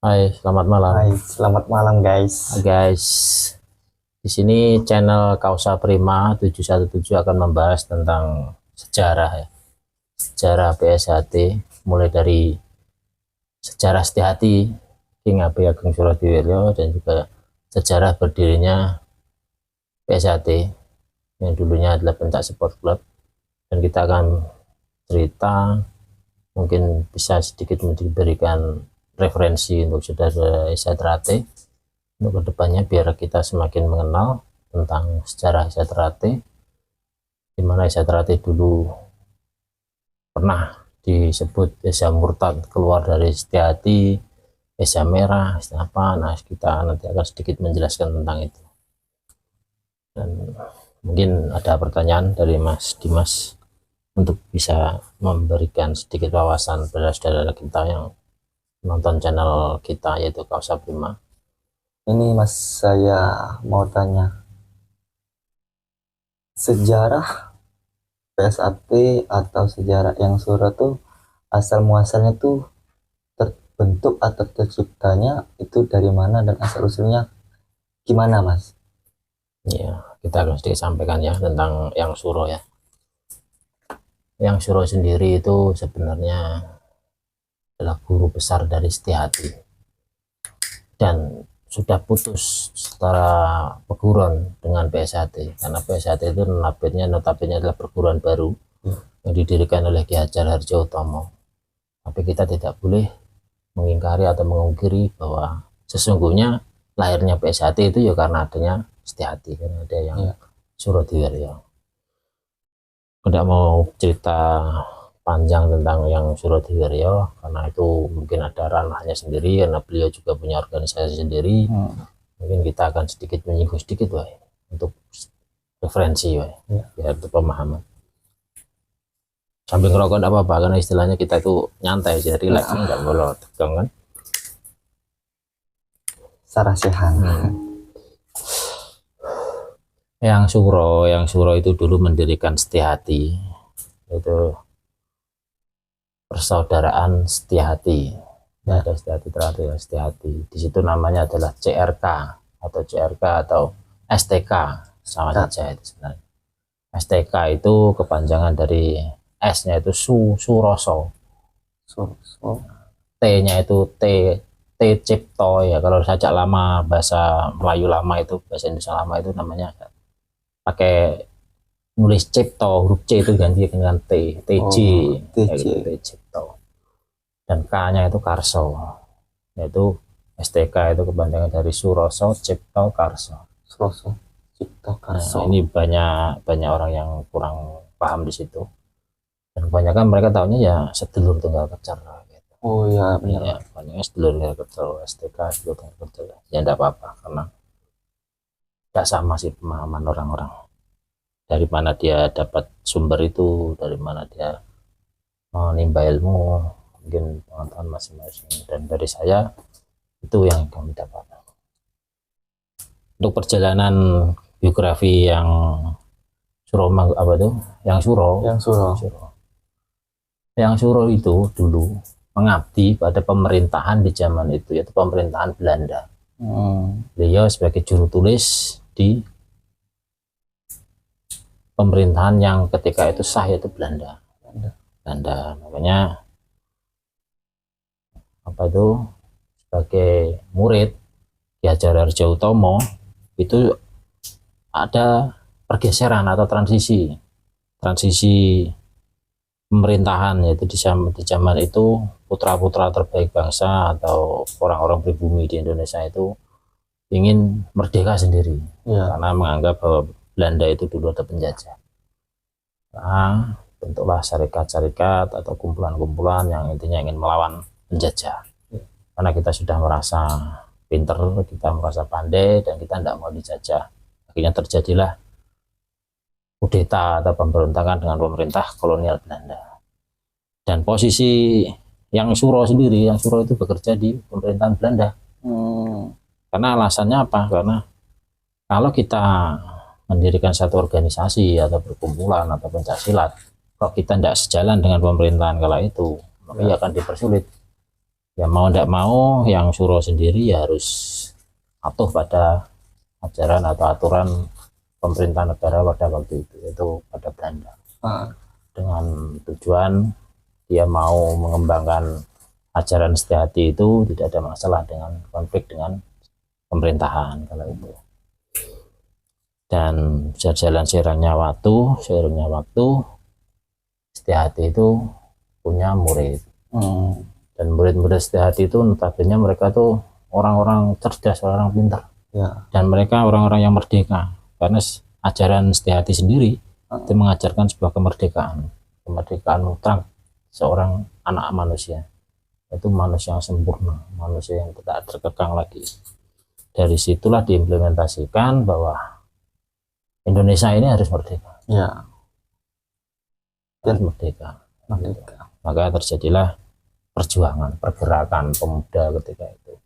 Hai, selamat malam. Hai, selamat malam guys. Guys. Di sini channel Kausa Prima 717 akan membahas tentang sejarah ya. Sejarah PSHT mulai dari sejarah Setiahati King Abe Ageng Surodiwiryo dan juga sejarah berdirinya PSHT yang dulunya adalah Pencak Sport Club, dan kita akan cerita, mungkin bisa sedikit memberikan referensi untuk saudara Isatrate untuk kedepannya, biar kita semakin mengenal tentang sejarah Isatrate, di mana Isatrate dulu pernah disebut Desa Murtad, keluar dari Setiahati, Desa Merah, apa. Nah, kita nanti akan sedikit menjelaskan tentang itu. Dan mungkin ada pertanyaan dari Mas Dimas untuk bisa memberikan sedikit wawasan pada saudara kita yang nonton channel kita, yaitu Kausa Prima. Ini Mas, saya mau tanya sejarah PSAT atau sejarah yang Suro tuh asal muasalnya tuh terbentuk atau terciptanya itu dari mana dan asal usulnya gimana Mas? Ya, kita akan sedikit sampaikan ya tentang yang Suro ya. Yang Suro sendiri itu sebenarnya adalah guru besar dari Setiahati dan sudah putus secara perguruan dengan PSHT, karena PSHT itu notabene adalah perguruan baru yang didirikan oleh Ki Hajar Harjoutomo. Tapi kita tidak boleh mengingkari atau mengungkiri bahwa sesungguhnya lahirnya PSHT itu ya karena adanya Setiahati, karena ada yang Surodiwiryo. Tidak mau cerita panjang tentang yang Surodiwiryo karena itu mungkin ada ranahnya sendiri, karena beliau juga punya organisasi sendiri. Mungkin kita akan sedikit menyinggung sedikit untuk referensi biar untuk pemahaman. Sambil ngerokok tidak apa-apa, karena istilahnya kita itu nyantai jadi relax, nggak boleh tegang kan. Sarasehan. Yang Suro itu dulu mendirikan Setiahati, itu persaudaraan Setiahati. Ada Setiahati terakhir, Setiahati. Di situ namanya adalah CRK atau STK, sama saja itu sebenarnya. STK itu kepanjangan dari S-nya itu Suroso, T-nya itu T Cipto ya. Kalau sajak lama, bahasa Melayu lama itu, bahasa Indonesia lama itu namanya pakai nulis Cipto, huruf C itu ganti dengan T, TJ, T Cipto. Dan K-nya itu Karso, yaitu STK itu kepanjangan dari Suroso Cipto Karso. Suroso Cipto Karso. Nah, ini banyak orang yang kurang paham di situ, dan kebanyakan mereka tahunya ya sedulur tunggal kecer gitu. Oh ya benar ya, banyaknya sedulur tunggal kecer, STK sedulur tunggal kecer ya, tidak apa-apa, karena tidak sama sih pemahaman orang-orang, dari mana dia dapat sumber itu, dari mana dia menimba ilmu, mungkin pengetahuan masing-masing, dan dari saya itu yang kami dapat. Untuk perjalanan biografi yang Suro itu dulu mengabdi pada pemerintahan di zaman itu, yaitu pemerintahan Belanda. Beliau sebagai juru tulis di pemerintahan yang ketika itu sah, yaitu Belanda. Makanya sebagai murid Ki Hajar Harjoutomo itu ada pergeseran atau transisi pemerintahan, yaitu di zaman itu putra-putra terbaik bangsa atau orang-orang pribumi di Indonesia itu ingin merdeka sendiri karena menganggap bahwa Belanda itu dulu ada penjajah. Nah, bentuklah syarikat-syarikat atau kumpulan-kumpulan yang intinya ingin melawan penjajah. Karena kita sudah merasa pinter, kita merasa pandai, dan kita tidak mau dijajah. Akhirnya terjadilah kudeta atau pemberontakan dengan pemerintah kolonial Belanda. Dan posisi yang Suro itu bekerja di pemerintahan Belanda. Karena alasannya apa? Karena kalau kita mendirikan satu organisasi atau perkumpulan atau pencaksilat, kalau kita tidak sejalan dengan pemerintahan kala itu, maka akan dipersulit. Ya mau tidak mau yang Suro sendiri ya harus patuh pada ajaran atau aturan pemerintah negara pada waktu itu, yaitu pada Belanda. Dengan tujuan dia mau mengembangkan ajaran setia hati itu, tidak ada masalah dengan konflik dengan pemerintahan kalau itu. Dan berjalan seiringnya waktu setia hati itu punya murid. Dan murid-murid setia hati itu notabene mereka tuh orang-orang cerdas, orang pintar. Ya. Dan mereka orang-orang yang merdeka, karena ajaran setia hati sendiri itu mengajarkan sebuah kemerdekaan mutlak seorang anak manusia, itu manusia yang sempurna, manusia yang tidak terkekang lagi. Dari situlah diimplementasikan bahwa Indonesia ini harus merdeka. Ya. Harus merdeka. Maka terjadilah perjuangan, pergerakan pemuda ketika itu.